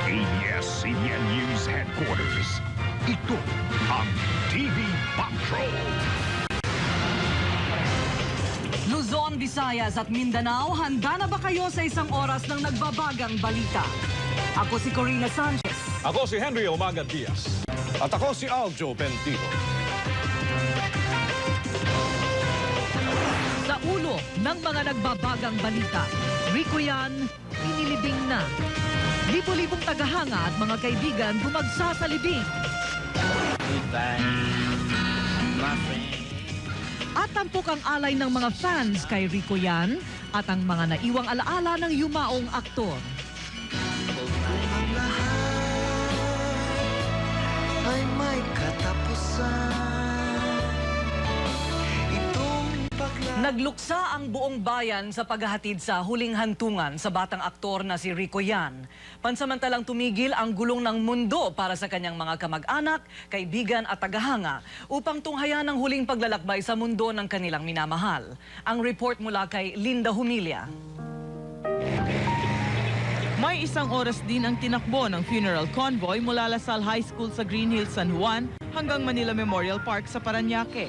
ABS-CBN News Headquarters. Ito ang TV Patrol. Luzon, Visayas at Mindanao, handa na ba kayo sa isang oras ng nagbabagang balita? Ako si Corina Sanchez. Ako si Henry Umaga Diaz. At ako si Aljo Bentijo. Sa ulo ng mga nagbabagang balita, Rico yan, inilibing na. Libo-libong tagahanga at mga kaibigan bumagsa sa libing. Goodbye, my friend. At tampok ang alay ng mga fans kay Rico yan at ang mga naiwang alaala ng yumaong aktor. Ang lahat ay may katapusan. Itong Nagluksa ang buong bayan sa paghahatid sa huling hantungan sa batang aktor na si Rico Yan. Pansamantalang tumigil ang gulong ng mundo para sa kanyang mga kamag-anak, kaibigan at tagahanga upang tunghayan ang huling paglalakbay sa mundo ng kanilang minamahal. Ang report mula kay Linda Humilla. May isang oras din ang tinakbo ng funeral convoy mula Lasal High School sa Green Hills, San Juan hanggang Manila Memorial Park sa Parañaque.